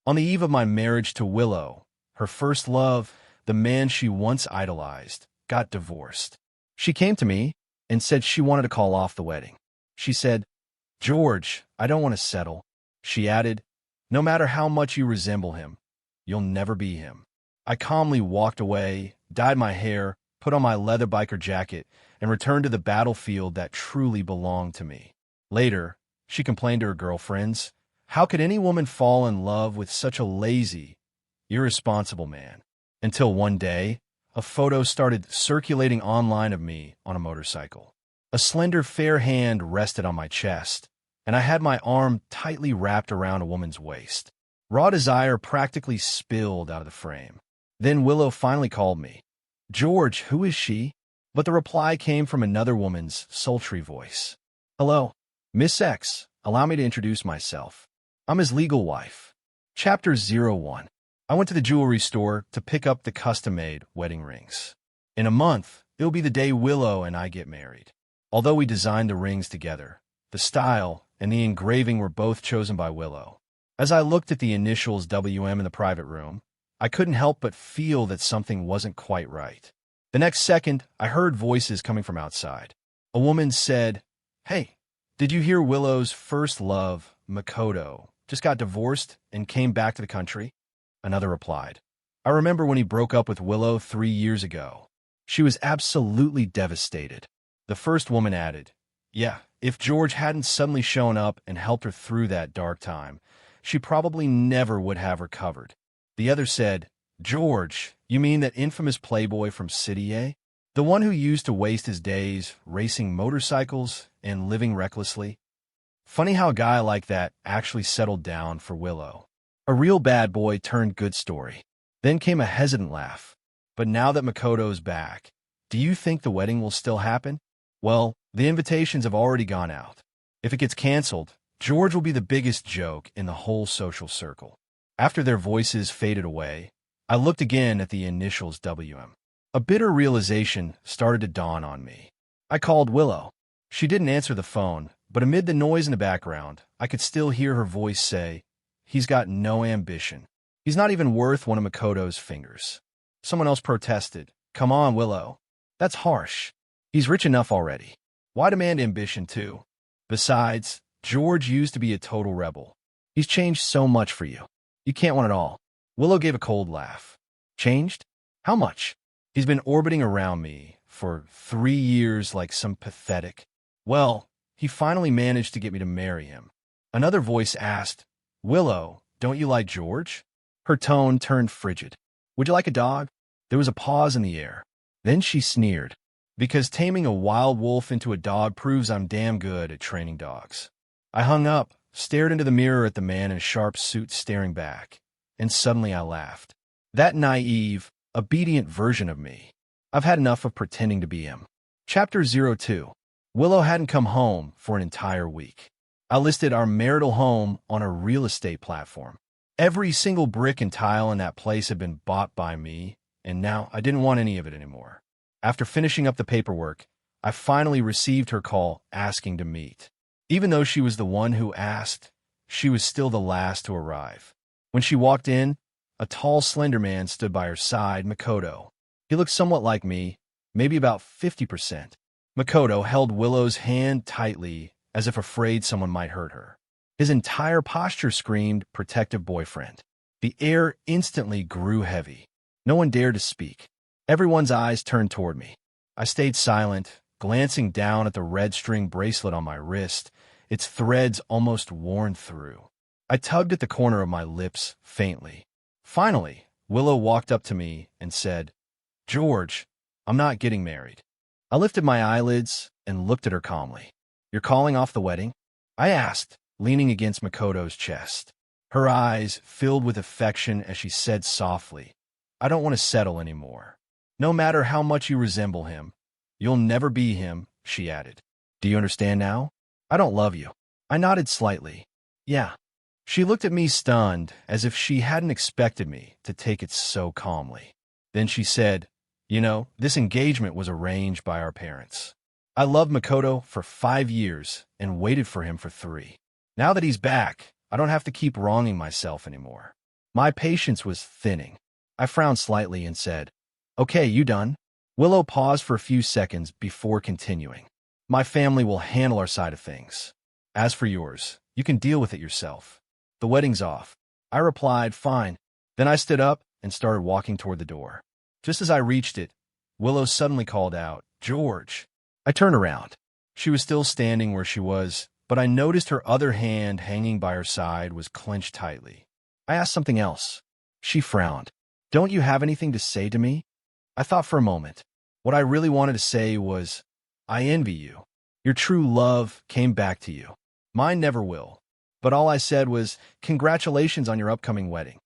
On the eve of my marriage to Willow, her first love, the man she once idolized, got divorced. She came to me and said she wanted to call off the wedding. She said, "George, I don't want to settle." She added, "No matter how much you resemble him, you'll never be him." I calmly walked away, dyed my hair, put on my leather biker jacket, and returned to the battlefield that truly belonged to me. Later, she complained to her girlfriends, "How could any woman fall in love with such a lazy, irresponsible man?" Until one day, a photo started circulating online of me on a motorcycle. A slender, fair hand rested on my chest, and I had my arm tightly wrapped around a woman's waist. Raw desire practically spilled out of the frame. Then Willow finally called me. "George, who is she?" But the reply came from another woman's sultry voice. "Hello, Miss X. Allow me to introduce myself. I'm his legal wife." Chapter 01. I went to the jewelry store to pick up the custom-made wedding rings. In a month, it'll be the day Willow and I get married. Although we designed the rings together, the style and the engraving were both chosen by Willow. As I looked at the initials WM in the private room, I couldn't help but feel that something wasn't quite right. The next second, I heard voices coming from outside. A woman said, "Hey, did you hear Willow's first love, Makoto, just got divorced and came back to the country?" Another replied, "I remember when he broke up with Willow 3 years ago. She was absolutely devastated." The first woman added, "Yeah, if George hadn't suddenly shown up and helped her through that dark time, she probably never would have recovered." The other said, "George, you mean that infamous playboy from City A? The one who used to waste his days racing motorcycles and living recklessly? Funny how a guy like that actually settled down for Willow. A real bad boy turned good story." Then came a hesitant laugh. "But now that Makoto's back, do you think the wedding will still happen?" "Well, the invitations have already gone out. If it gets canceled, George will be the biggest joke in the whole social circle." After their voices faded away, I looked again at the initials WM. A bitter realization started to dawn on me. I called Willow. She didn't answer the phone, but amid the noise in the background, I could still hear her voice say, "He's got no ambition. He's not even worth one of Makoto's fingers." Someone else protested, "Come on, Willow. That's harsh. He's rich enough already. Why demand ambition too? Besides, George used to be a total rebel. He's changed so much for you. You can't want it all." Willow gave a cold laugh. "Changed? How much? He's been orbiting around me for 3 years like some pathetic. Well, he finally managed to get me to marry him." Another voice asked, "Willow, don't you like George?" Her tone turned frigid. "Would you like a dog?" There was a pause in the air. Then she sneered, "Because taming a wild wolf into a dog proves I'm damn good at training dogs." I hung up, stared into the mirror at the man in a sharp suit staring back, and suddenly I laughed. That naive, obedient version of me. I've had enough of pretending to be him. Chapter 02. Willow hadn't come home for an entire week. I listed our marital home on a real estate platform. Every single brick and tile in that place had been bought by me, and now I didn't want any of it anymore. After finishing up the paperwork, I finally received her call asking to meet. Even though she was the one who asked, she was still the last to arrive. When she walked in, a tall, slender man stood by her side, Makoto. He looked somewhat like me, maybe about 50%. Makoto held Willow's hand tightly, as if afraid someone might hurt her. His entire posture screamed protective boyfriend. The air instantly grew heavy. No one dared to speak. Everyone's eyes turned toward me. I stayed silent, glancing down at the red string bracelet on my wrist, its threads almost worn through. I tugged at the corner of my lips faintly. Finally, Willow walked up to me and said, "George, I'm not getting married." I lifted my eyelids and looked at her calmly. "You're calling off the wedding?" I asked, leaning against Makoto's chest. Her eyes filled with affection as she said softly, "I don't want to settle anymore. No matter how much you resemble him, you'll never be him," she added. "Do you understand now? I don't love you." I nodded slightly. "Yeah." She looked at me stunned, as if she hadn't expected me to take it so calmly. Then she said, "You know, this engagement was arranged by our parents. I loved Makoto for 5 years and waited for him for 3. Now that he's back, I don't have to keep wronging myself anymore. My patience was thinning. I frowned slightly and said, "Okay, you done?" Willow paused for a few seconds before continuing. "My family will handle our side of things. As for yours, you can deal with it yourself. The wedding's off." I replied, "Fine." Then I stood up and started walking toward the door. Just as I reached it, Willow suddenly called out, "George." I turned around. She was still standing where she was, but I noticed her other hand hanging by her side was clenched tightly. I asked something else. She frowned. "Don't you have anything to say to me?" I thought for a moment. What I really wanted to say was, "I envy you. Your true love came back to you. Mine never will." But all I said was, "Congratulations on your upcoming wedding."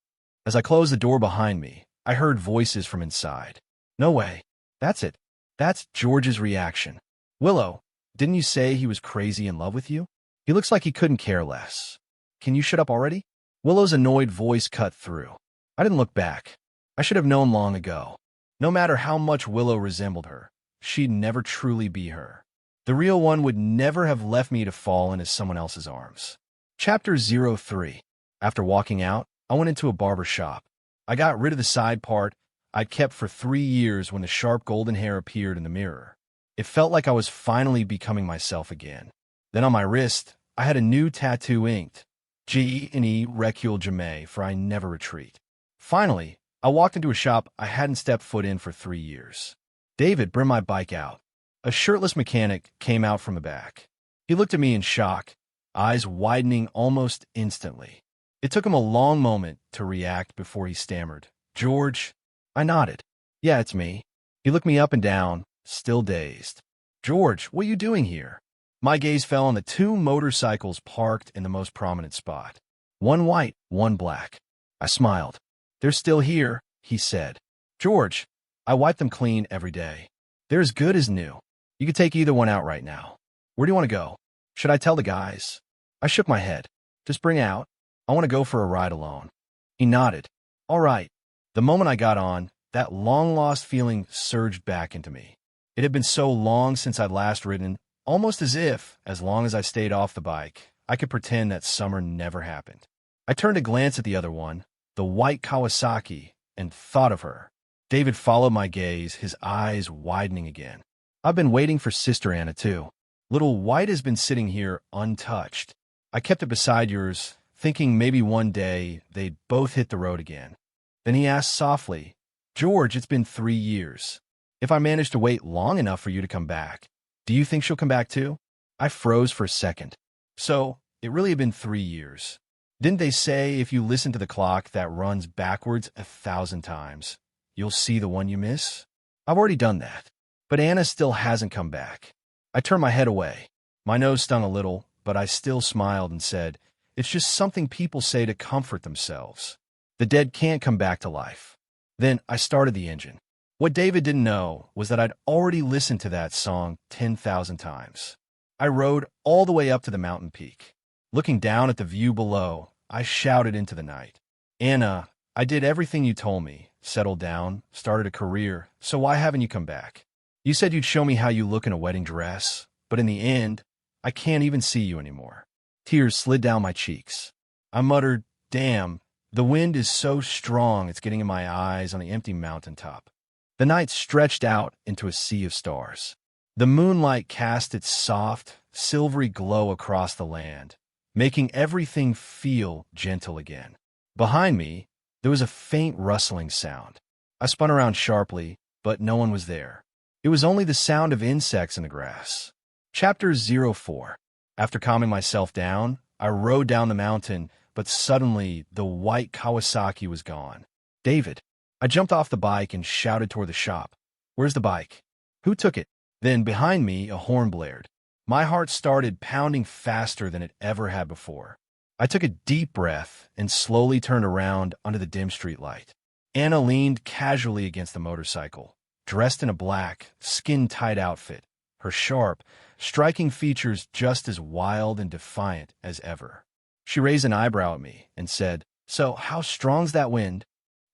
As I closed the door behind me, I heard voices from inside. "No way. That's it. That's George's reaction. Willow, didn't you say he was crazy in love with you? He looks like he couldn't care less. Can you shut up already?" Willow's annoyed voice cut through. I didn't look back. I should have known long ago. No matter how much Willow resembled her, she'd never truly be her. The real one would never have left me to fall into someone else's arms. Chapter 03. After walking out, I went into a barber shop. I got rid of the side part I'd kept for 3 years when the sharp golden hair appeared in the mirror. It felt like I was finally becoming myself again. Then on my wrist, I had a new tattoo inked, G&E Recul Jamais, for I never retreat. Finally, I walked into a shop I hadn't stepped foot in for 3 years. "David, bring my bike out." A shirtless mechanic came out from the back. He looked at me in shock, eyes widening almost instantly. It took him a long moment to react before he stammered, "George?" I nodded. "Yeah, it's me." He looked me up and down, still dazed. "George, what are you doing here?" My gaze fell on the 2 motorcycles parked in the most prominent spot. One white, one black. I smiled. "They're still here," he said. "George, I wipe them clean every day. They're as good as new. You could take either one out right now. Where do you want to go? Should I tell the guys?" I shook my head. "Just bring it out. I want to go for a ride alone." He nodded. "All right." The moment I got on, that long-lost feeling surged back into me. It had been so long since I'd last ridden, almost as long as I stayed off the bike, I could pretend that summer never happened. I turned to glance at the other one, the white Kawasaki, and thought of her. David followed my gaze, his eyes widening again. "I've been waiting for Sister Anna, too. Little White has been sitting here untouched. I kept it beside yours, thinking maybe one day they'd both hit the road again." Then he asked softly, "George, it's been 3 years. If I managed to wait long enough for you to come back, do you think she'll come back too?" I froze for a second. So, it really had been 3 years. Didn't they say if you listen to the clock that runs backwards 1,000 times, you'll see the one you miss? I've already done that. But Anna still hasn't come back. I turned my head away. My nose stung a little, but I still smiled and said, "It's just something people say to comfort themselves. The dead can't come back to life." Then I started the engine. What David didn't know was that I'd already listened to that song 10,000 times. I rode all the way up to the mountain peak. Looking down at the view below, I shouted into the night, "Anna, I did everything you told me, settled down, started a career, so why haven't you come back? You said you'd show me how you look in a wedding dress, but in the end, I can't even see you anymore." Tears slid down my cheeks. I muttered, "Damn, the wind is so strong it's getting in my eyes on the empty mountaintop." The night stretched out into a sea of stars. The moonlight cast its soft, silvery glow across the land, making everything feel gentle again. Behind me, there was a faint rustling sound. I spun around sharply, but no one was there. It was only the sound of insects in the grass. Chapter 04. After calming myself down, I rode down the mountain, but suddenly the white Kawasaki was gone. "David." I jumped off the bike and shouted toward the shop. "Where's the bike? Who took it?" Then behind me, a horn blared. My heart started pounding faster than it ever had before. I took a deep breath and slowly turned around under the dim street light. Anna leaned casually against the motorcycle, dressed in a black, skin-tight outfit, her sharp, striking features just as wild and defiant as ever. She raised an eyebrow at me and said, "So, how strong's that wind?"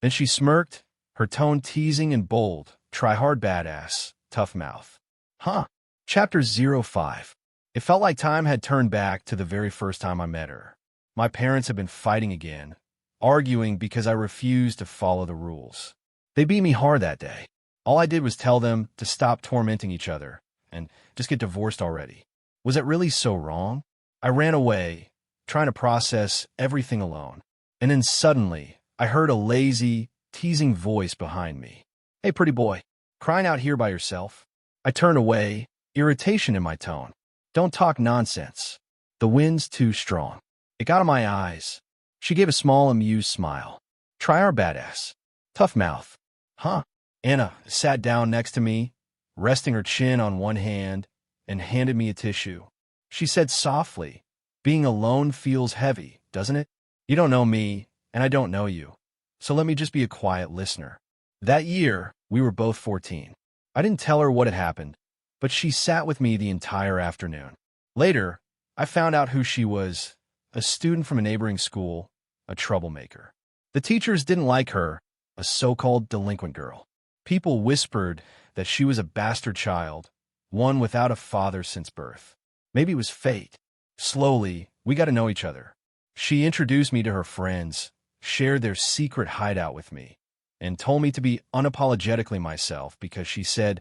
Then she smirked, her tone teasing and bold, try hard badass, tough mouth. Huh. Chapter 05. It felt like time had turned back to the very first time I met her. My parents had been fighting again, arguing because I refused to follow the rules. They beat me hard that day. All I did was tell them to stop tormenting each other and just get divorced already. Was it really so wrong? I ran away, trying to process everything alone. And then suddenly, I heard a lazy, teasing voice behind me. "Hey, pretty boy, crying out here by yourself?" I turned away, irritation in my tone. "Don't talk nonsense. The wind's too strong." It got in my eyes. She gave a small, amused smile. "Try our badass." Tough mouth. Huh? Anna sat down next to me, resting her chin on one hand, and handed me a tissue. She said softly, "Being alone feels heavy, doesn't it? You don't know me, and I don't know you. So let me just be a quiet listener." That year, we were both 14. I didn't tell her what had happened, but she sat with me the entire afternoon. Later, I found out who she was, a student from a neighboring school, a troublemaker. The teachers didn't like her, a so-called delinquent girl. People whispered that she was a bastard child, one without a father since birth. Maybe it was fate. Slowly, we got to know each other. She introduced me to her friends, shared their secret hideout with me, and told me to be unapologetically myself because she said,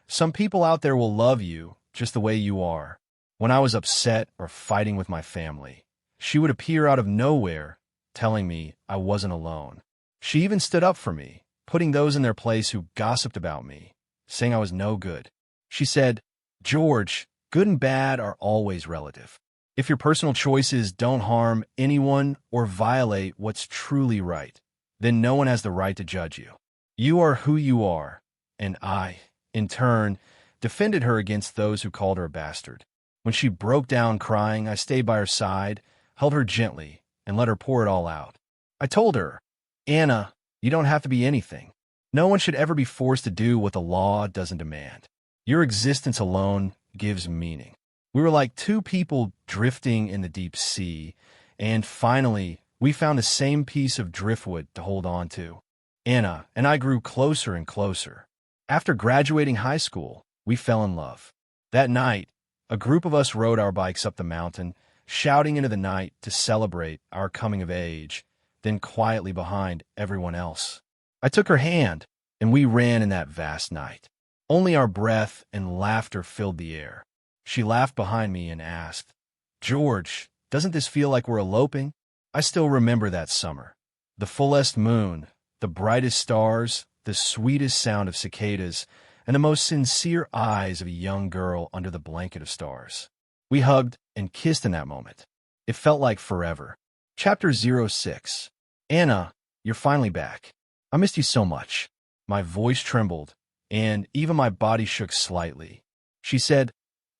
"Some people out there will love you just the way you are." When I was upset or fighting with my family, she would appear out of nowhere, telling me I wasn't alone. She even stood up for me, putting those in their place who gossiped about me, saying I was no good. She said, "George, good and bad are always relative. If your personal choices don't harm anyone or violate what's truly right, then no one has the right to judge you. You are who you are." And I, in turn, defended her against those who called her a bastard. When she broke down crying, I stayed by her side, held her gently, and let her pour it all out. I told her, "Anna, you don't have to be anything. No one should ever be forced to do what the law doesn't demand. Your existence alone gives meaning." We were like two people drifting in the deep sea, and finally, we found the same piece of driftwood to hold on to. Anna and I grew closer and closer. After graduating high school, we fell in love. That night, a group of us rode our bikes up the mountain, shouting into the night to celebrate our coming of age, then quietly behind everyone else. I took her hand, and we ran in that vast night. Only our breath and laughter filled the air. She laughed behind me and asked, "George, doesn't this feel like we're eloping?" I still remember that summer. The fullest moon, the brightest stars, the sweetest sound of cicadas, and the most sincere eyes of a young girl under the blanket of stars. We hugged and kissed in that moment. It felt like forever. Chapter 06. Anna, you're finally back. I missed you so much. My voice trembled, and even my body shook slightly. She said,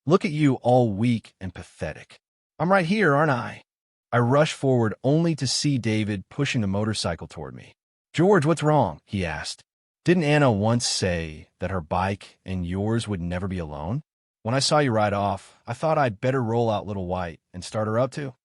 "Look at you, all weak and pathetic." "I'm right here, aren't I?" I rushed forward only to see David pushing the motorcycle toward me. "George, what's wrong?" he asked. "Didn't Anna once say that her bike and yours would never be alone? When I saw you ride off, I thought I'd better roll out Little White and start her up too."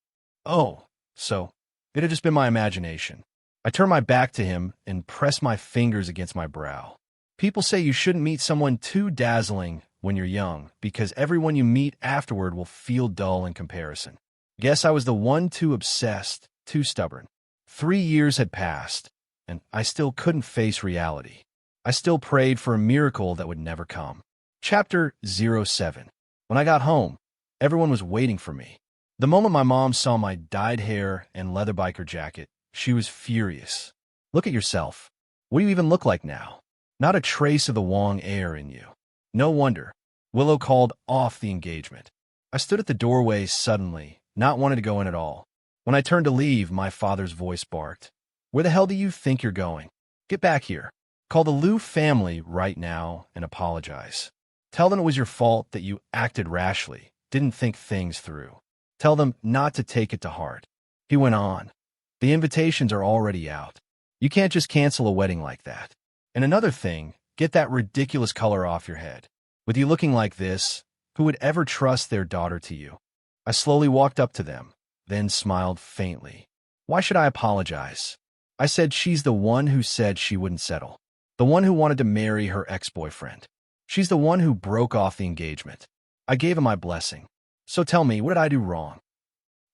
"Oh, so it had just been my imagination." I turned my back to him and pressed my fingers against my brow. People say you shouldn't meet someone too dazzling when you're young, because everyone you meet afterward will feel dull in comparison. Guess I was the one too obsessed, too stubborn. 3 years had passed, and I still couldn't face reality. I still prayed for a miracle that would never come. Chapter 07. When I got home, everyone was waiting for me. The moment my mom saw my dyed hair and leather biker jacket, she was furious. "Look at yourself. What do you even look like now? Not a trace of the Wong air in you." No wonder. Willow called off the engagement. I stood at the doorway suddenly, not wanting to go in at all. When I turned to leave, my father's voice barked. "Where the hell do you think you're going? Get back here. Call the Liu family right now and apologize. Tell them it was your fault that you acted rashly, didn't think things through. Tell them not to take it to heart." He went on. "The invitations are already out. You can't just cancel a wedding like that. And another thing, get that ridiculous color off your head. With you looking like this, who would ever trust their daughter to you?" I slowly walked up to them, then smiled faintly. "Why should I apologize?" I said she's the one who said she wouldn't settle. The one who wanted to marry her ex-boyfriend. She's the one who broke off the engagement. I gave him my blessing. So tell me, what did I do wrong?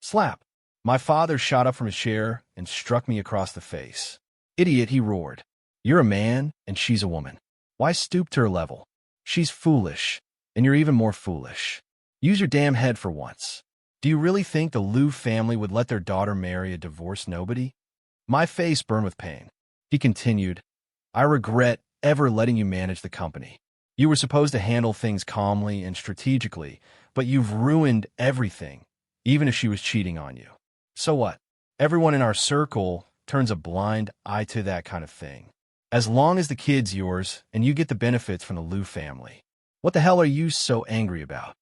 Slap. My father shot up from his chair and struck me across the face. "Idiot," he roared. "You're a man, and she's a woman. Why stoop to her level? She's foolish, and you're even more foolish. Use your damn head for once. Do you really think the Liu family would let their daughter marry a divorced nobody?" My face burned with pain. He continued, "I regret ever letting you manage the company. You were supposed to handle things calmly and strategically, but you've ruined everything, even if she was cheating on you. So what? Everyone in our circle turns a blind eye to that kind of thing. As long as the kid's yours and you get the benefits from the Liu family. What the hell are you so angry about?"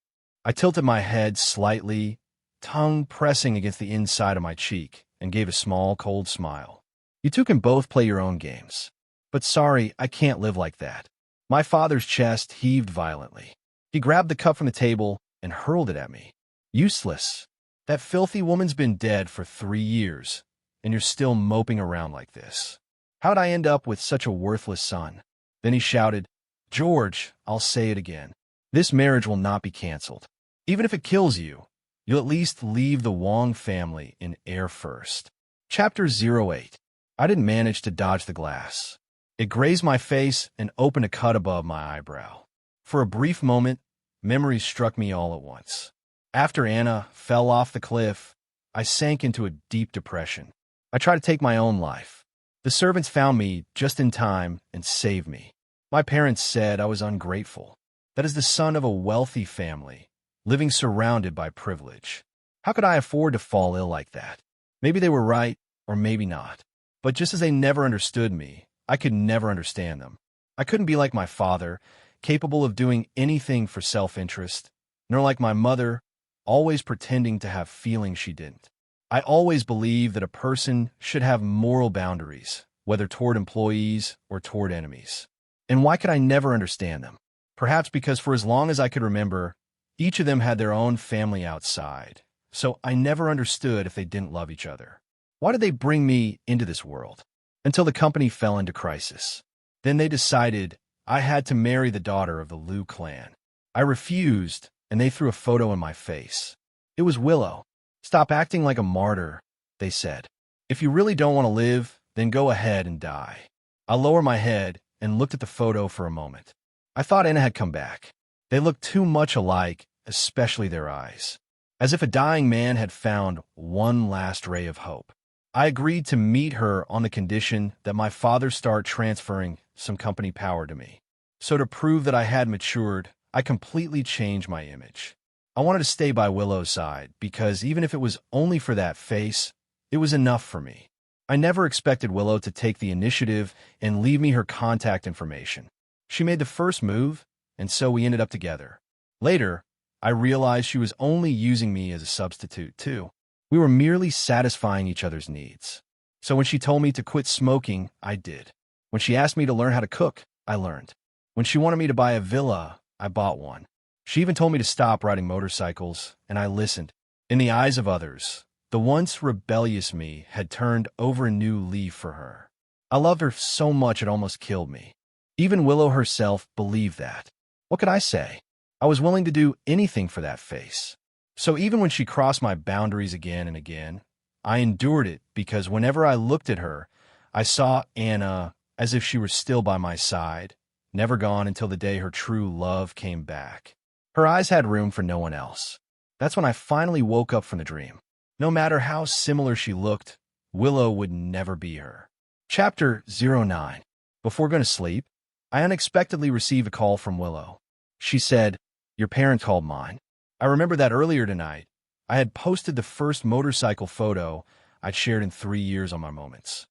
I tilted my head slightly, tongue pressing against the inside of my cheek, and gave a small, cold smile. "You two can both play your own games. But sorry, I can't live like that." My father's chest heaved violently. He grabbed the cup from the table and hurled it at me. "Useless. That filthy woman's been dead for 3 years, and you're still moping around like this. How'd I end up with such a worthless son?" Then he shouted, "George, I'll say it again. This marriage will not be canceled. Even if it kills you, you'll at least leave the Wong family in air first." Chapter 08. I didn't manage to dodge the glass. It grazed my face and opened a cut above my eyebrow. For a brief moment, memories struck me all at once. After Anna fell off the cliff, I sank into a deep depression. I tried to take my own life. The servants found me just in time and saved me. My parents said I was ungrateful. That as the son of a wealthy family, living surrounded by privilege. How could I afford to fall ill like that? Maybe they were right, or maybe not. But just as they never understood me, I could never understand them. I couldn't be like my father, capable of doing anything for self-interest, nor like my mother, always pretending to have feelings she didn't. I always believed that a person should have moral boundaries, whether toward employees or toward enemies. And why could I never understand them? Perhaps because for as long as I could remember, each of them had their own family outside, so I never understood if they didn't love each other. Why did they bring me into this world? Until the company fell into crisis. Then they decided I had to marry the daughter of the Liu clan. I refused, and they threw a photo in my face. It was Willow. "Stop acting like a martyr," they said. "If you really don't want to live, then go ahead and die." I lowered my head and looked at the photo for a moment. I thought Anna had come back. They looked too much alike, especially their eyes. As if a dying man had found one last ray of hope. I agreed to meet her on the condition that my father start transferring some company power to me. So to prove that I had matured, I completely changed my image. I wanted to stay by Willow's side because even if it was only for that face, it was enough for me. I never expected Willow to take the initiative and leave me her contact information. She made the first move, and so we ended up together. Later, I realized she was only using me as a substitute, too. We were merely satisfying each other's needs. So when she told me to quit smoking, I did. When she asked me to learn how to cook, I learned. When she wanted me to buy a villa, I bought one. She even told me to stop riding motorcycles, and I listened. In the eyes of others, the once rebellious me had turned over a new leaf for her. I loved her so much it almost killed me. Even Willow herself believed that. What could I say? I was willing to do anything for that face. So even when she crossed my boundaries again and again, I endured it because whenever I looked at her, I saw Anna as if she were still by my side, never gone until the day her true love came back. Her eyes had room for no one else. That's when I finally woke up from the dream. No matter how similar she looked, Willow would never be her. Chapter 09. Before going to sleep, I unexpectedly received a call from Willow. She said, "Your parents called mine." I remember that earlier tonight, I had posted the first motorcycle photo I'd shared in 3 years on my Moments.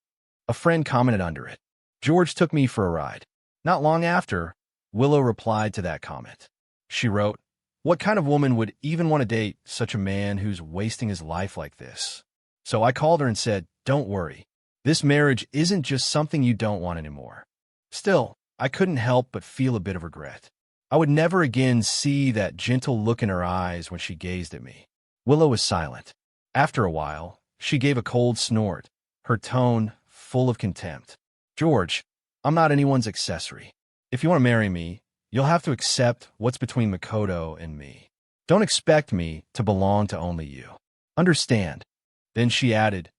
A friend commented under it. George took me for a ride. Not long after, Willow replied to that comment. She wrote, "What kind of woman would even want to date such a man who's wasting his life like this?" So I called her and said, "Don't worry. This marriage isn't just something you don't want anymore." Still, I couldn't help but feel a bit of regret. I would never again see that gentle look in her eyes when she gazed at me. Willow was silent. After a while, she gave a cold snort, her tone full of contempt. "George, I'm not anyone's accessory. If you want to marry me, you'll have to accept what's between Makoto and me. Don't expect me to belong to only you. Understand." Then she added,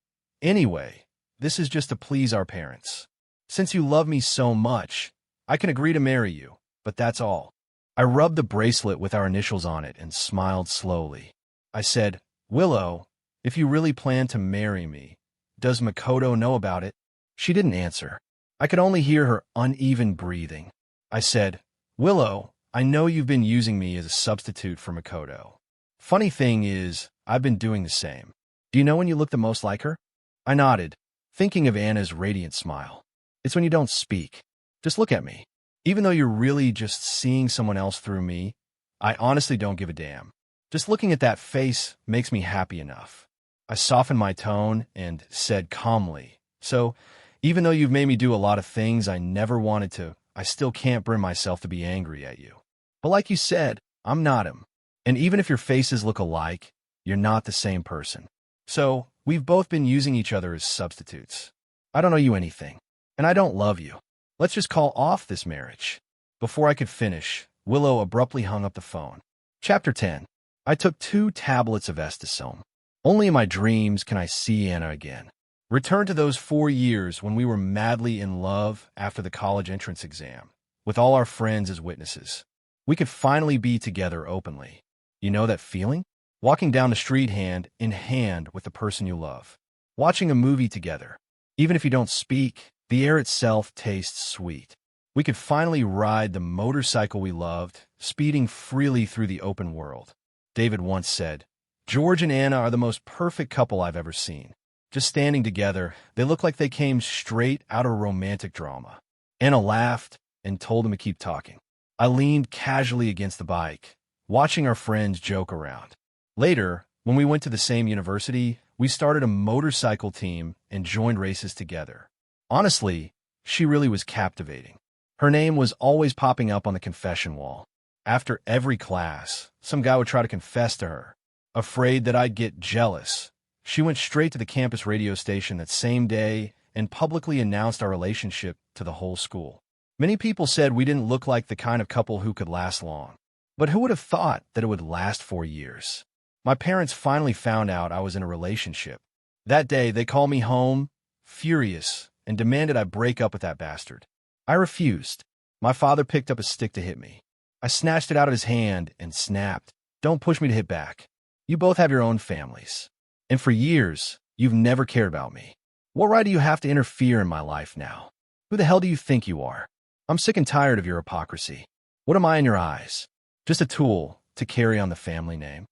Anyway, this is just to please our parents. Since you love me so much, I can agree to marry you, but that's all. I rubbed the bracelet with our initials on it and smiled slowly. I said, Willow, if you really plan to marry me, does Makoto know about it? She didn't answer. I could only hear her uneven breathing. I said, Willow, I know you've been using me as a substitute for Makoto. Funny thing is, I've been doing the same. Do you know when you look the most like her? I nodded, thinking of Anna's radiant smile. It's when you don't speak. Just look at me. Even though you're really just seeing someone else through me, I honestly don't give a damn. Just looking at that face makes me happy enough. I softened my tone and said calmly, so, even though you've made me do a lot of things I never wanted to, I still can't bring myself to be angry at you. But like you said, I'm not him. And even if your faces look alike, you're not the same person. So, we've both been using each other as substitutes. I don't owe you anything, and I don't love you. Let's just call off this marriage. Before I could finish, Willow abruptly hung up the phone. Chapter 10. I took 2 tablets of Estisome. Only in my dreams can I see Anna again. Return to those 4 years when we were madly in love after the college entrance exam, with all our friends as witnesses. We could finally be together openly. You know that feeling? Walking down the street hand in hand with the person you love. Watching a movie together. Even if you don't speak, the air itself tastes sweet. We could finally ride the motorcycle we loved, speeding freely through the open world. David once said, George and Anna are the most perfect couple I've ever seen. Just standing together, they look like they came straight out of a romantic drama. Anna laughed and told him to keep talking. I leaned casually against the bike, watching our friends joke around. Later, when we went to the same university, we started a motorcycle team and joined races together. Honestly, she really was captivating. Her name was always popping up on the confession wall. After every class, some guy would try to confess to her. Afraid that I'd get jealous, she went straight to the campus radio station that same day and publicly announced our relationship to the whole school. Many people said we didn't look like the kind of couple who could last long. But who would have thought that it would last 4 years? My parents finally found out I was in a relationship. That day, they called me home, furious, and demanded I break up with that bastard. I refused. My father picked up a stick to hit me. I snatched it out of his hand and snapped, Don't push me to hit back. You both have your own families. And for years, you've never cared about me. What right do you have to interfere in my life now? Who the hell do you think you are? I'm sick and tired of your hypocrisy. What am I in your eyes? Just a tool to carry on the family name?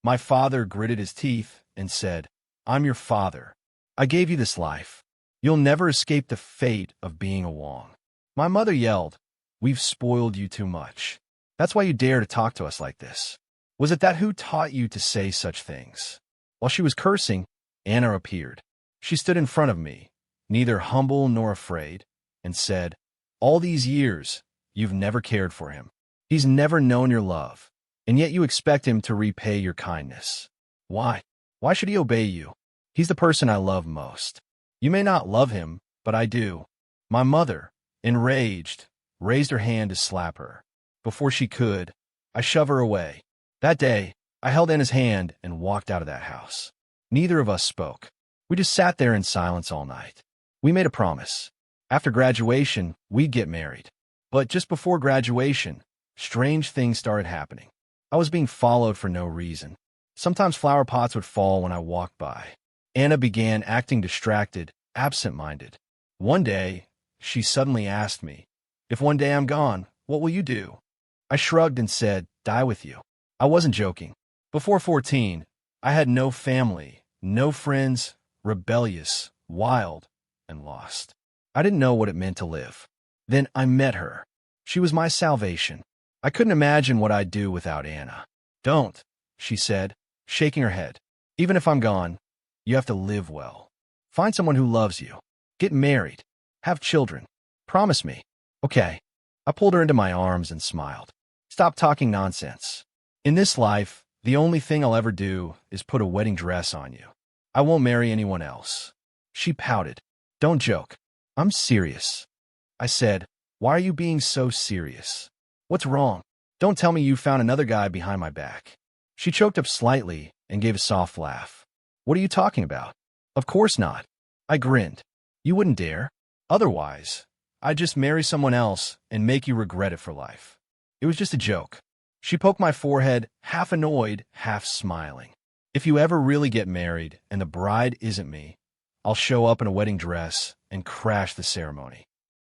My father gritted his teeth and said, I'm your father. I gave you this life. You'll never escape the fate of being a Wong. My mother yelled, We've spoiled you too much. That's why you dare to talk to us like this. Was it that who taught you to say such things? While she was cursing, Anna appeared. She stood in front of me, neither humble nor afraid, and said, All these years, you've never cared for him. He's never known your love, and yet you expect him to repay your kindness. Why? Why should he obey you? He's the person I love most. You may not love him, but I do. My mother, enraged, raised her hand to slap her. Before she could, I shoved her away. That day, I held Anna's hand and walked out of that house. Neither of us spoke. We just sat there in silence all night. We made a promise. After graduation, we'd get married. But just before graduation, strange things started happening. I was being followed for no reason. Sometimes flower pots would fall when I walked by. Anna began acting distracted, absent-minded. One day, she suddenly asked me, If one day I'm gone, what will you do? I shrugged and said, Die with you. I wasn't joking. Before 14, I had no family, no friends, rebellious, wild, and lost. I didn't know what it meant to live. Then I met her. She was my salvation. I couldn't imagine what I'd do without Anna. Don't, she said, shaking her head. Even if I'm gone, you have to live well. Find someone who loves you. Get married. Have children. Promise me. Okay. I pulled her into my arms and smiled. Stop talking nonsense. In this life, the only thing I'll ever do is put a wedding dress on you. I won't marry anyone else. She pouted. Don't joke. I'm serious. I said, Why are you being so serious? What's wrong? Don't tell me you found another guy behind my back. She choked up slightly and gave a soft laugh. What are you talking about? Of course not. I grinned. You wouldn't dare. Otherwise, I'd just marry someone else and make you regret it for life. It was just a joke. She poked my forehead, half annoyed, half smiling. If you ever really get married and the bride isn't me, I'll show up in a wedding dress and crash the ceremony.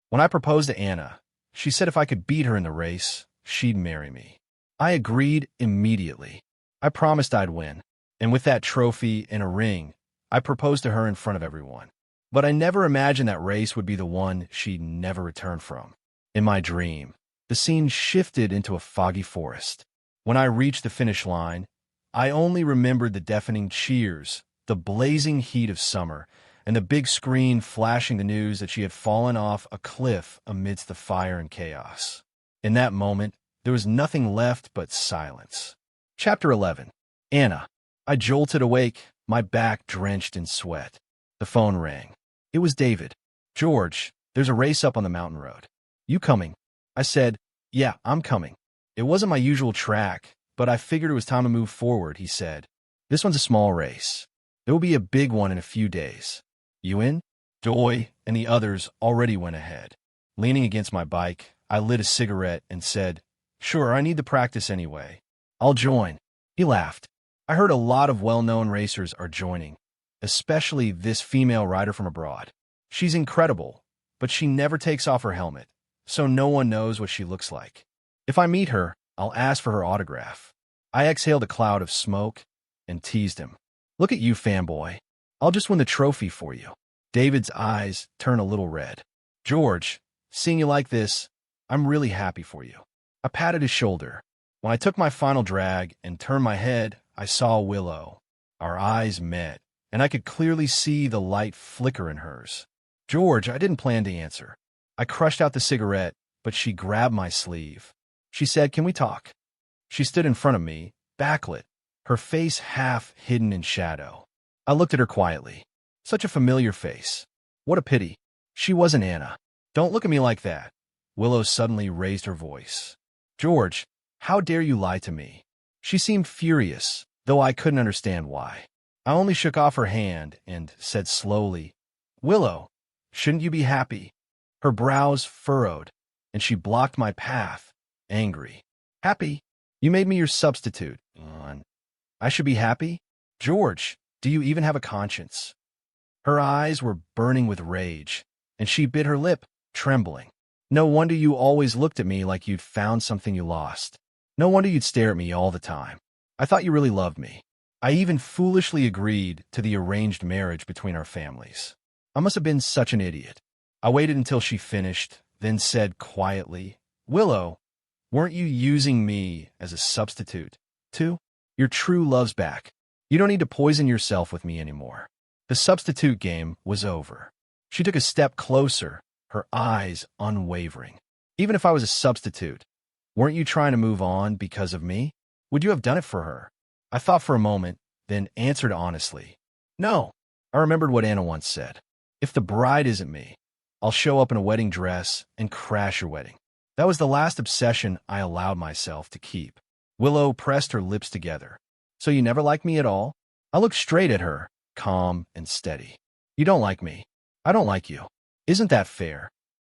When I proposed to Anna, she said if I could beat her in the race, she'd marry me. I agreed immediately. I promised I'd win, and with that trophy and a ring, I proposed to her in front of everyone. But I never imagined that race would be the one she'd never return from. In my dream, the scene shifted into a foggy forest. When I reached the finish line, I only remembered the deafening cheers, the blazing heat of summer, and the big screen flashing the news that she had fallen off a cliff amidst the fire and chaos. In that moment, there was nothing left but silence. Chapter 11. Anna. I jolted awake, my back drenched in sweat. The phone rang. It was David. George, there's a race up on the mountain road. You coming? I said, yeah, I'm coming. It wasn't my usual track, but I figured it was time to move forward, he said. This one's a small race. There will be a big one in a few days. You in? Doy and the others already went ahead. Leaning against my bike, I lit a cigarette and said, sure, I need the practice anyway. I'll join. He laughed. I heard a lot of well-known racers are joining, especially this female rider from abroad. She's incredible, but she never takes off her helmet, so no one knows what she looks like. If I meet her, I'll ask for her autograph. I exhaled a cloud of smoke and teased him. Look at you, fanboy. I'll just win the trophy for you. David's eyes turned a little red. George, seeing you like this, I'm really happy for you. I patted his shoulder. When I took my final drag and turned my head, I saw Willow. Our eyes met, and I could clearly see the light flicker in hers. George, I didn't plan to answer. I crushed out the cigarette, but she grabbed my sleeve. She said, can we talk? She stood in front of me, backlit, her face half hidden in shadow. I looked at her quietly. Such a familiar face. What a pity. She wasn't Anna. Don't look at me like that. Willow suddenly raised her voice. George, how dare you lie to me? She seemed furious, though I couldn't understand why. I only shook off her hand and said slowly, Willow, shouldn't you be happy? Her brows furrowed, and she blocked my path, angry. Happy? You made me your substitute. I should be happy? George, do you even have a conscience? Her eyes were burning with rage, and she bit her lip, trembling. No wonder you always looked at me like you'd found something you lost. No wonder you'd stare at me all the time. I thought you really loved me. I even foolishly agreed to the arranged marriage between our families. I must have been such an idiot. I waited until she finished, then said quietly, Willow, weren't you using me as a substitute, too? Your true love's back. You don't need to poison yourself with me anymore. The substitute game was over. She took a step closer, her eyes unwavering. Even if I was a substitute, weren't you trying to move on because of me? Would you have done it for her? I thought for a moment, then answered honestly. No. I remembered what Anna once said. If the bride isn't me, I'll show up in a wedding dress and crash your wedding. That was the last obsession I allowed myself to keep. Willow pressed her lips together. So you never liked me at all? I looked straight at her, calm and steady. You don't like me. I don't like you. Isn't that fair?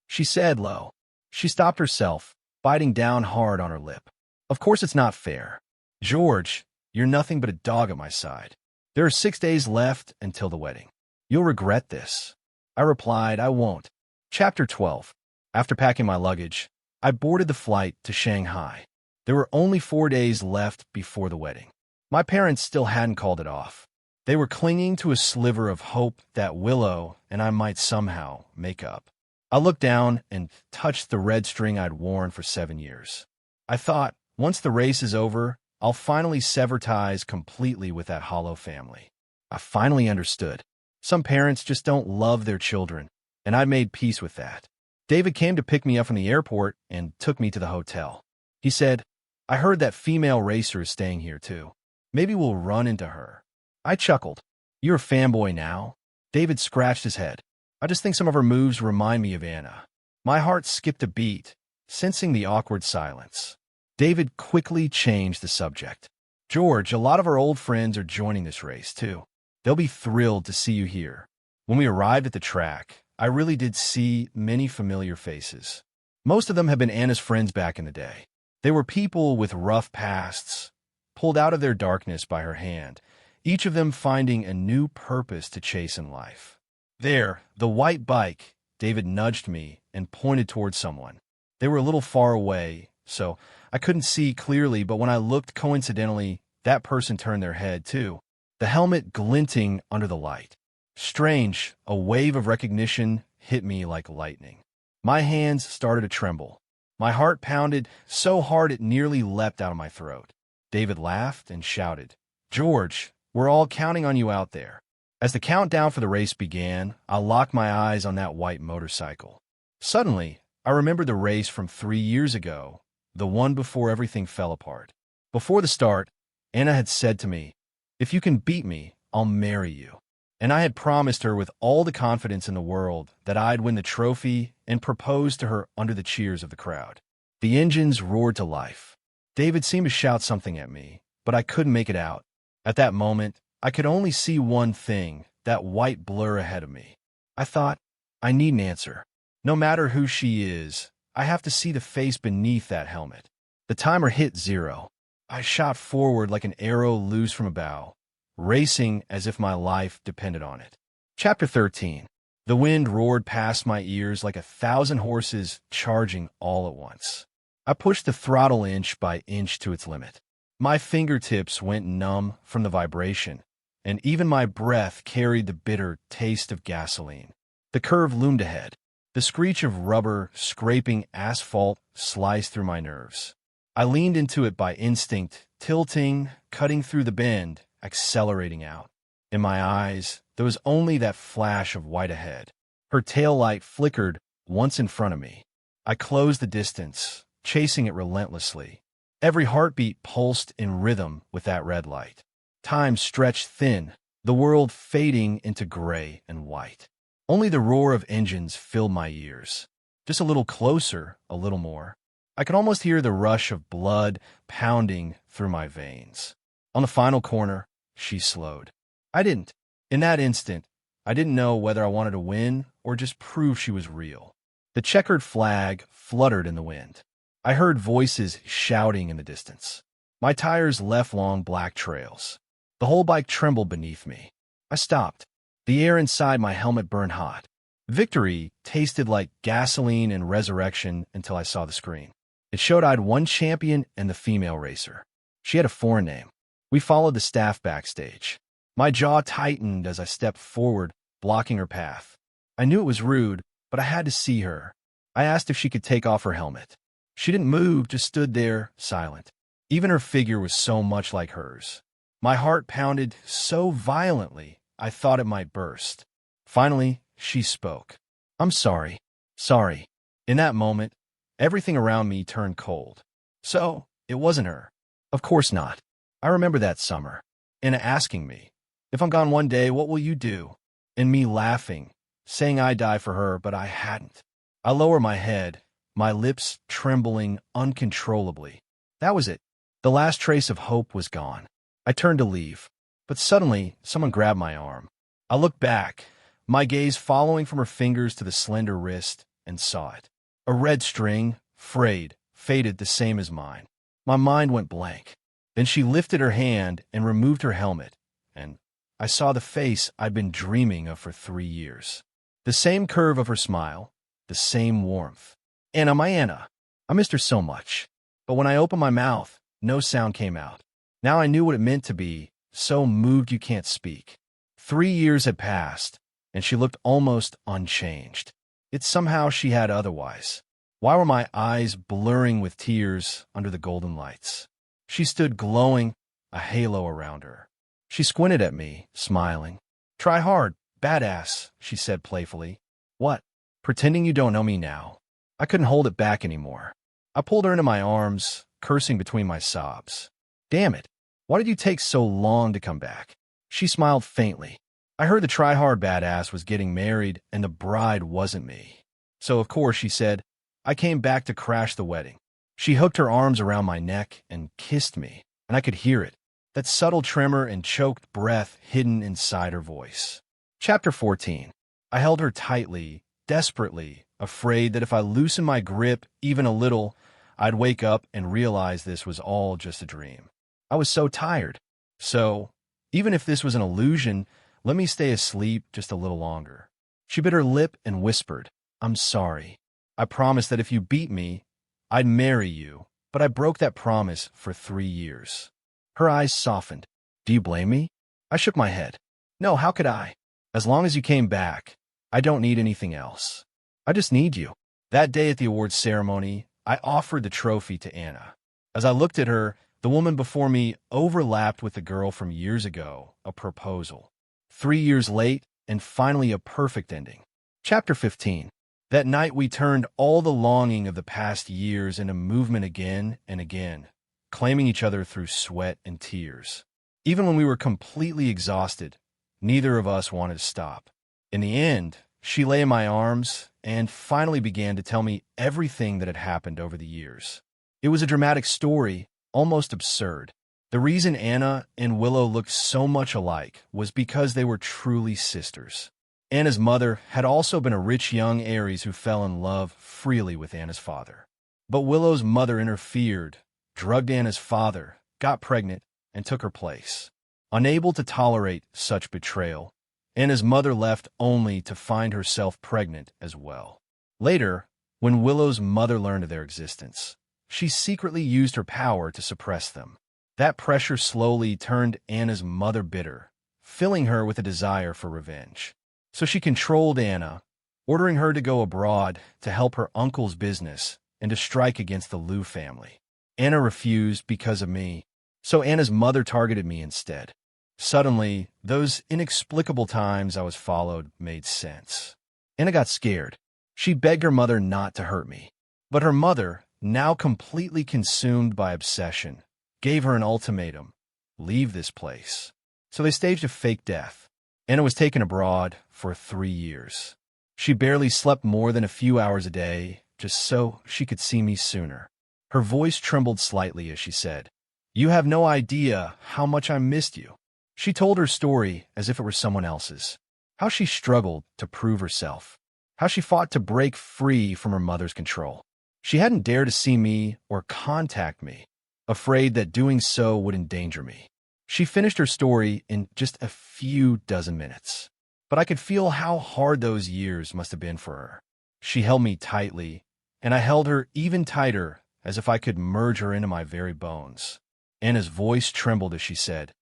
She said low. She stopped herself, biting down hard on her lip. Of course it's not fair. George, you're nothing but a dog at my side. There are 6 days left until the wedding. You'll regret this. I replied, I won't. Chapter 12. After packing my luggage, I boarded the flight to Shanghai. There were only 4 days left before the wedding. My parents still hadn't called it off. They were clinging to a sliver of hope that Willow and I might somehow make up. I looked down and touched the red string I'd worn for 7 years. I thought, once the race is over, I'll finally sever ties completely with that hollow family. I finally understood. Some parents just don't love their children, and I made peace with that. David came to pick me up from the airport and took me to the hotel. He said, I heard that female racer is staying here too. Maybe we'll run into her. I chuckled. You're a fanboy now? David scratched his head. I just think some of her moves remind me of Anna. My heart skipped a beat, sensing the awkward silence. David quickly changed the subject. George, a lot of our old friends are joining this race too. They'll be thrilled to see you here. When we arrived at the track, I really did see many familiar faces. Most of them had been Anna's friends back in the day. They were people with rough pasts, pulled out of their darkness by her hand, each of them finding a new purpose to chase in life. There, the white bike, David nudged me and pointed towards someone. They were a little far away, so I couldn't see clearly, but when I looked coincidentally, that person turned their head too, the helmet glinting under the light. Strange, a wave of recognition hit me like lightning. My hands started to tremble. My heart pounded so hard it nearly leapt out of my throat. David laughed and shouted, "George, we're all counting on you out there." As the countdown for the race began, I locked my eyes on that white motorcycle. Suddenly, I remembered the race from 3 years ago, the one before everything fell apart. Before the start, Anna had said to me, "If you can beat me, I'll marry you." And I had promised her with all the confidence in the world that I'd win the trophy and propose to her under the cheers of the crowd. The engines roared to life. David seemed to shout something at me, but I couldn't make it out. At that moment, I could only see one thing, that white blur ahead of me. I thought, I need an answer. No matter who she is, I have to see the face beneath that helmet. The timer hit 0. I shot forward like an arrow loose from a bow, racing as if my life depended on it. Chapter 13. The wind roared past my ears like 1,000 horses charging all at once. I pushed the throttle inch by inch to its limit. My fingertips went numb from the vibration, and even my breath carried the bitter taste of gasoline. The curve loomed ahead. The screech of rubber scraping asphalt sliced through my nerves. I leaned into it by instinct, tilting, cutting through the bend, accelerating out. In my eyes, there was only that flash of white ahead. Her taillight flickered once in front of me. I closed the distance, chasing it relentlessly. Every heartbeat pulsed in rhythm with that red light. Time stretched thin, the world fading into gray and white. Only the roar of engines filled my ears. Just a little closer, a little more. I could almost hear the rush of blood pounding through my veins. On the final corner, she slowed. I didn't. In that instant, I didn't know whether I wanted to win or just prove she was real. The checkered flag fluttered in the wind. I heard voices shouting in the distance. My tires left long black trails. The whole bike trembled beneath me. I stopped. The air inside my helmet burned hot. Victory tasted like gasoline and resurrection until I saw the screen. It showed I'd one champion and the female racer. She had a foreign name. We followed the staff backstage. My jaw tightened as I stepped forward, blocking her path. I knew it was rude, but I had to see her. I asked if she could take off her helmet. She didn't move, just stood there, silent. Even her figure was so much like hers. My heart pounded so violently, I thought it might burst. Finally, she spoke. "I'm sorry. Sorry." In that moment, everything around me turned cold. So, it wasn't her. Of course not. I remember that summer. Anna asking me, "If I'm gone one day, what will you do?" And me laughing, saying I'd die for her, but I hadn't. I lowered my head, my lips trembling uncontrollably. That was it. The last trace of hope was gone. I turned to leave, but suddenly someone grabbed my arm. I looked back, my gaze following from her fingers to the slender wrist, and saw it. A red string, frayed, faded the same as mine. My mind went blank. Then she lifted her hand and removed her helmet, and I saw the face I'd been dreaming of for 3 years. The same curve of her smile, the same warmth. Anna, my Anna. I missed her so much. But when I opened my mouth, no sound came out. Now I knew what it meant to be so moved you can't speak. 3 years had passed, and she looked almost unchanged. Yet somehow she had otherwise. Why were my eyes blurring with tears under the golden lights? She stood glowing, a halo around her. She squinted at me, smiling. "Try hard, badass," she said playfully. "What? Pretending you don't know me now?" I couldn't hold it back anymore. I pulled her into my arms, cursing between my sobs. "Damn it. Why did you take so long to come back?" She smiled faintly. "I heard the try-hard badass was getting married and the bride wasn't me. So, of course," she said, "I came back to crash the wedding." She hooked her arms around my neck and kissed me, and I could hear it, that subtle tremor and choked breath hidden inside her voice. Chapter 14. I held her tightly, desperately, afraid that if I loosened my grip even a little, I'd wake up and realize this was all just a dream. I was so tired. So, even if this was an illusion, let me stay asleep just a little longer. She bit her lip and whispered, "I'm sorry. I promised that if you beat me, I'd marry you, but I broke that promise for 3 years." Her eyes softened. "Do you blame me?" I shook my head. "No, how could I? As long as you came back, I don't need anything else. I just need you." That day at the awards ceremony, I offered the trophy to Anna. As I looked at her, the woman before me overlapped with the girl from years ago, a proposal. 3 years late, and finally a perfect ending. Chapter 15. That night we turned all the longing of the past years into movement again and again, claiming each other through sweat and tears. Even when we were completely exhausted, neither of us wanted to stop. In the end, she lay in my arms and finally began to tell me everything that had happened over the years. It was a dramatic story, almost absurd. The reason Anna and Willow looked so much alike was because they were truly sisters. Anna's mother had also been a rich young Aries who fell in love freely with Anna's father. But Willow's mother interfered, drugged Anna's father, got pregnant, and took her place. Unable to tolerate such betrayal, Anna's mother left only to find herself pregnant as well. Later, when Willow's mother learned of their existence, she secretly used her power to suppress them. That pressure slowly turned Anna's mother bitter, filling her with a desire for revenge. So she controlled Anna, ordering her to go abroad to help her uncle's business and to strike against the Liu family. Anna refused because of me, so Anna's mother targeted me instead. Suddenly, those inexplicable times I was followed made sense. Anna got scared. She begged her mother not to hurt me. But her mother, now completely consumed by obsession, gave her an ultimatum: leave this place. So they staged a fake death. Anna was taken abroad for 3 years. She barely slept more than a few hours a day, just so she could see me sooner. Her voice trembled slightly as she said, "You have no idea how much I missed you." She told her story as if it were someone else's. How she struggled to prove herself. How she fought to break free from her mother's control. She hadn't dared to see me or contact me, afraid that doing so would endanger me. She finished her story in just a few dozen minutes. But I could feel how hard those years must have been for her. She held me tightly, and I held her even tighter, as if I could merge her into my very bones. Anna's voice trembled as she said,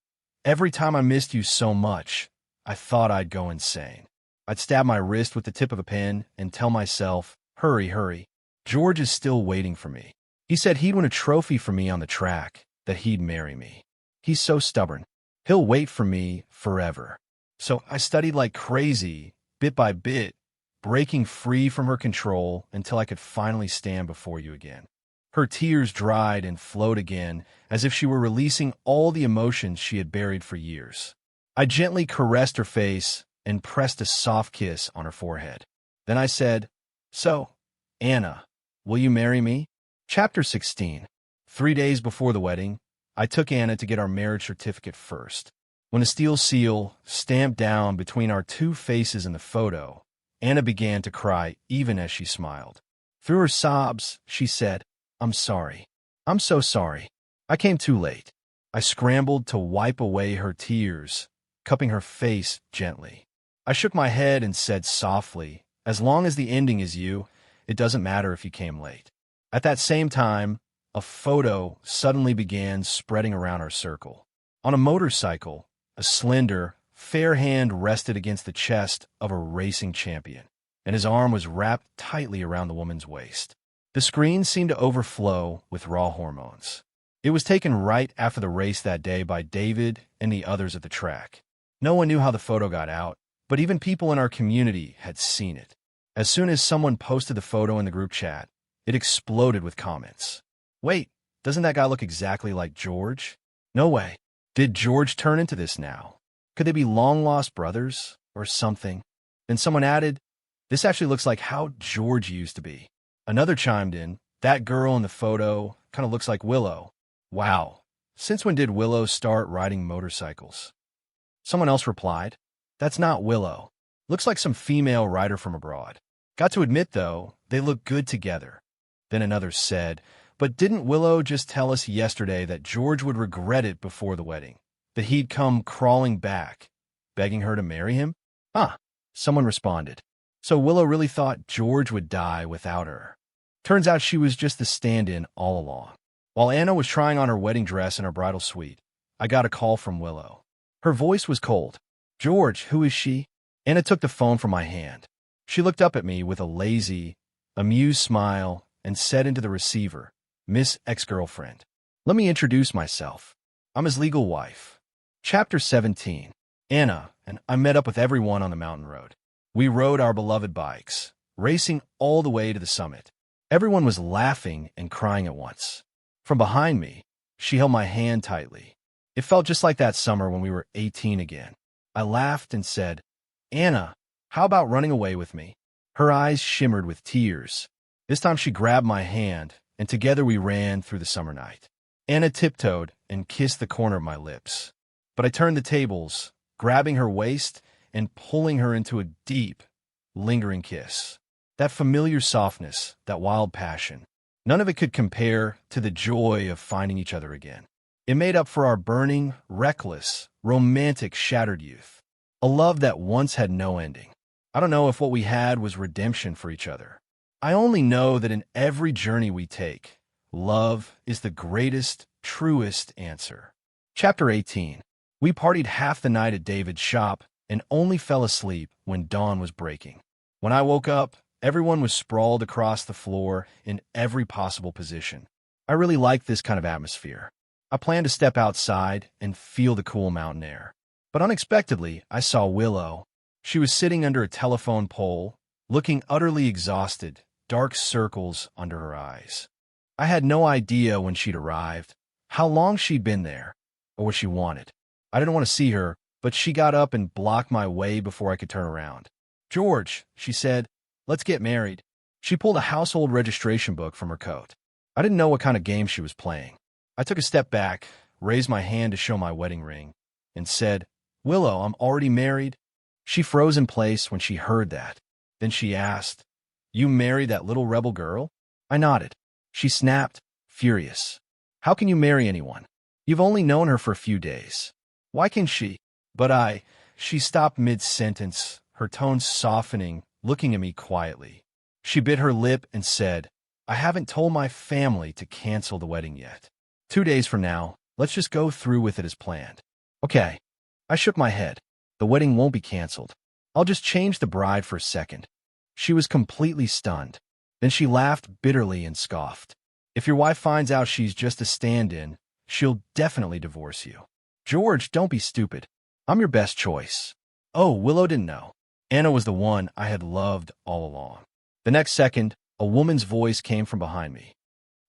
"Every time I missed you so much, I thought I'd go insane. I'd stab my wrist with the tip of a pen and tell myself, 'Hurry, hurry. George is still waiting for me. He said he'd win a trophy for me on the track, that he'd marry me. He's so stubborn. He'll wait for me forever.' So I studied like crazy, bit by bit, breaking free from her control until I could finally stand before you again." Her tears dried and flowed again, as if she were releasing all the emotions she had buried for years. I gently caressed her face and pressed a soft kiss on her forehead. Then I said, "So, Anna, will you marry me?" Chapter 16. 3 days before the wedding, I took Anna to get our marriage certificate first. When a steel seal stamped down between our two faces in the photo, Anna began to cry even as she smiled. Through her sobs, she said, "I'm sorry. I'm so sorry. I came too late." I scrambled to wipe away her tears, cupping her face gently. I shook my head and said softly, "As long as the ending is you, it doesn't matter if you came late." At that same time, a photo suddenly began spreading around our circle. On a motorcycle, a slender, fair hand rested against the chest of a racing champion, and his arm was wrapped tightly around the woman's waist. The screen seemed to overflow with raw hormones. It was taken right after the race that day by David and the others at the track. No one knew how the photo got out, but even people in our community had seen it. As soon as someone posted the photo in the group chat, it exploded with comments. "Wait, doesn't that guy look exactly like George? No way. Did George turn into this now? Could they be long-lost brothers or something?" And someone added, "This actually looks like how George used to be." Another chimed in, "That girl in the photo kind of looks like Willow." Wow, since when did Willow start riding motorcycles? Someone else replied, "That's not Willow. Looks like some female writer from abroad. Got to admit, though, they look good together. Then another said, but didn't Willow just tell us yesterday that George would regret it before the wedding? That he'd come crawling back, begging her to marry him? Huh, someone responded. So Willow really thought George would die without her. Turns out she was just the stand-in all along. While Anna was trying on her wedding dress in her bridal suite, I got a call from Willow. Her voice was cold. George, who is she? Anna took the phone from my hand. She looked up at me with a lazy, amused smile and said into the receiver, Miss Ex-Girlfriend. Let me introduce myself. I'm his legal wife. Chapter 17. Anna and I met up with everyone on the mountain road. We rode our beloved bikes, racing all the way to the summit. Everyone was laughing and crying at once. From behind me, she held my hand tightly. It felt just like that summer when we were 18 again. I laughed and said, Anna, how about running away with me? Her eyes shimmered with tears. This time she grabbed my hand, and together we ran through the summer night. Anna tiptoed and kissed the corner of my lips. But I turned the tables, grabbing her waist and pulling her into a deep, lingering kiss. That familiar softness, that wild passion, none of it could compare to the joy of finding each other again. It made up for our burning, reckless, romantic, shattered youth. A love that once had no ending. I don't know if what we had was redemption for each other. I only know that in every journey we take, love is the greatest, truest answer. Chapter 18. We partied half the night at David's shop and only fell asleep when dawn was breaking. When I woke up, everyone was sprawled across the floor in every possible position. I really liked this kind of atmosphere. I planned to step outside and feel the cool mountain air. But unexpectedly, I saw Willow. She was sitting under a telephone pole, looking utterly exhausted, dark circles under her eyes. I had no idea when she'd arrived, how long she'd been there, or what she wanted. I didn't want to see her, but she got up and blocked my way before I could turn around. George, she said, let's get married. She pulled a household registration book from her coat. I didn't know what kind of game she was playing. I took a step back, raised my hand to show my wedding ring, and said, Willow, I'm already married. She froze in place when she heard that. Then she asked, You married that little rebel girl? I nodded. She snapped, furious. How can you marry anyone? You've only known her for a few days. Why can she? But she stopped mid-sentence, her tone softening, looking at me quietly. She bit her lip and said, I haven't told my family to cancel the wedding yet. 2 days from now, let's just go through with it as planned. Okay. I shook my head. The wedding won't be canceled. I'll just change the bride for a second. She was completely stunned. Then she laughed bitterly and scoffed. If your wife finds out she's just a stand-in, she'll definitely divorce you. George, don't be stupid. I'm your best choice. Oh, Willow didn't know. Anna was the one I had loved all along. The next second, a woman's voice came from behind me.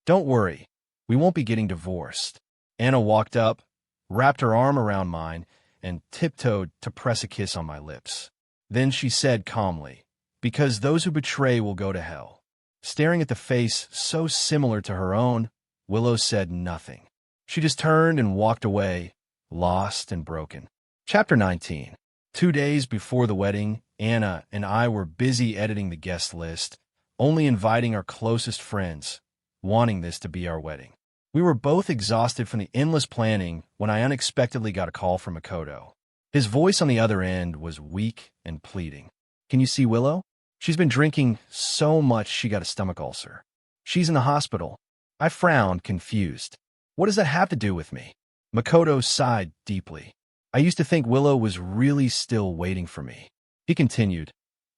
Don't worry. We won't be getting divorced. Anna walked up, wrapped her arm around mine, and tiptoed to press a kiss on my lips. Then she said calmly, Because those who betray will go to hell. Staring at the face so similar to her own, Willow said nothing. She just turned and walked away, lost and broken. Chapter 19. 2 days before the wedding, Anna and I were busy editing the guest list, only inviting our closest friends, wanting this to be our wedding. We were both exhausted from the endless planning when I unexpectedly got a call from Makoto. His voice on the other end was weak and pleading. Can you see Willow? She's been drinking so much she got a stomach ulcer. She's in the hospital. I frowned, confused. What does that have to do with me? Makoto sighed deeply. I used to think Willow was really still waiting for me. He continued,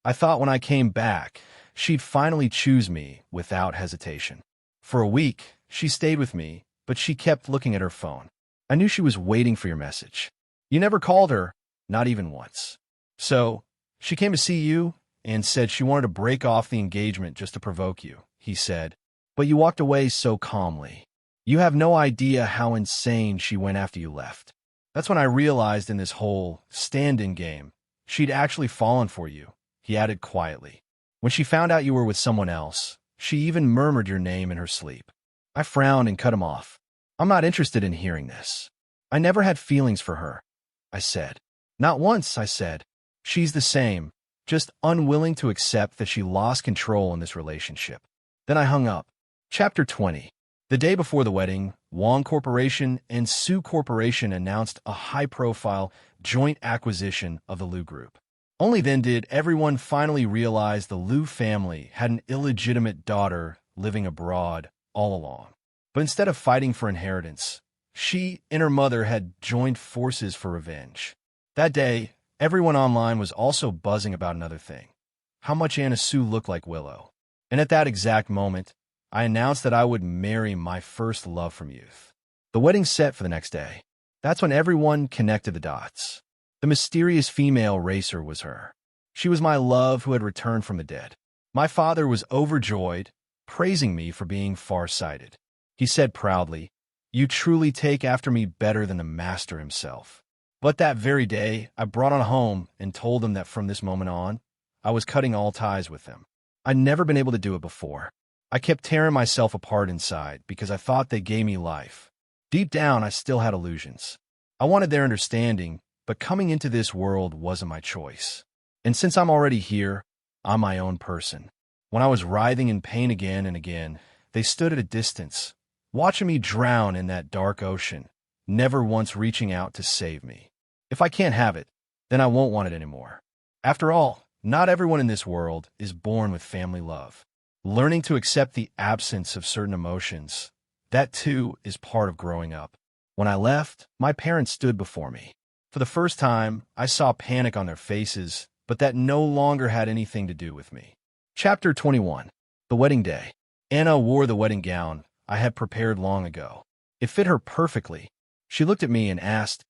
I thought when I came back, she'd finally choose me without hesitation. For a week, she stayed with me, but she kept looking at her phone. I knew she was waiting for your message. You never called her, not even once. So, she came to see you and said she wanted to break off the engagement just to provoke you, he said. But you walked away so calmly. You have no idea how insane she went after you left. That's when I realized in this whole stand-in game, she'd actually fallen for you, he added quietly. When she found out you were with someone else, she even murmured your name in her sleep. I frowned and cut him off. I'm not interested in hearing this. I never had feelings for her, I said. Not once, I said. She's the same. just unwilling to accept that she lost control in this relationship. Then I hung up. Chapter 20. The day before the wedding, Wong Corporation and Su Corporation announced a high-profile joint acquisition of the Liu Group. Only then did everyone finally realize the Liu family had an illegitimate daughter living abroad all along. But instead of fighting for inheritance, she and her mother had joined forces for revenge. That day, everyone online was also buzzing about another thing: how much Anna Sue looked like Willow. And at that exact moment, I announced that I would marry my first love from youth. The wedding set for the next day. That's when everyone connected the dots. The mysterious female racer was her. She was my love who had returned from the dead. My father was overjoyed, praising me for being far-sighted. He said proudly, "You truly take after me better than the master himself." But that very day, I brought on home and told them that from this moment on, I was cutting all ties with them. I'd never been able to do it before. I kept tearing myself apart inside because I thought they gave me life. Deep down, I still had illusions. I wanted their understanding, but coming into this world wasn't my choice. And since I'm already here, I'm my own person. When I was writhing in pain again and again, they stood at a distance, watching me drown in that dark ocean, never once reaching out to save me. If I can't have it, then I won't want it anymore. After all, not everyone in this world is born with family love. Learning to accept the absence of certain emotions, that too is part of growing up. When I left, my parents stood before me. For the first time, I saw panic on their faces, but that no longer had anything to do with me. Chapter 21. The wedding day. Anna wore the wedding gown I had prepared long ago. It fit her perfectly. She looked at me and asked,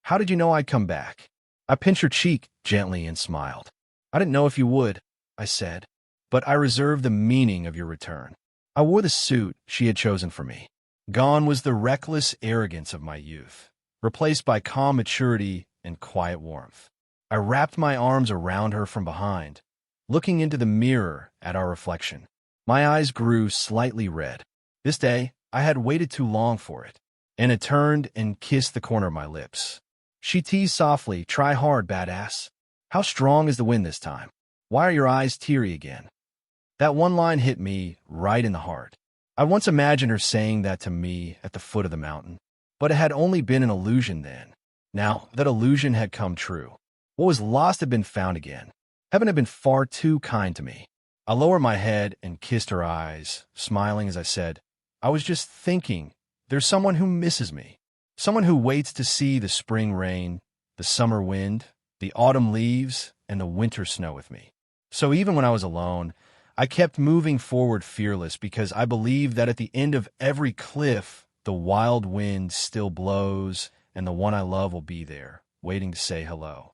"How did you know I'd come back?" I pinched her cheek gently and smiled. "I didn't know if you would," I said, "but I reserved the meaning of your return." I wore the suit she had chosen for me. Gone was the reckless arrogance of my youth, replaced by calm maturity and quiet warmth. I wrapped my arms around her from behind, looking into the mirror at our reflection. My eyes grew slightly red. This day, I had waited too long for it. Anna turned and kissed the corner of my lips. She teased softly, "Try hard, badass. How strong is the wind this time? Why are your eyes teary again?" That one line hit me right in the heart. I once imagined her saying that to me at the foot of the mountain, but it had only been an illusion then. Now, that illusion had come true. What was lost had been found again. Heaven had been far too kind to me. I lowered my head and kissed her eyes, smiling as I said, "I was just thinking, there's someone who misses me. Someone who waits to see the spring rain, the summer wind, the autumn leaves, and the winter snow with me." So even when I was alone, I kept moving forward fearless because I believed that at the end of every cliff, the wild wind still blows and the one I love will be there, waiting to say hello.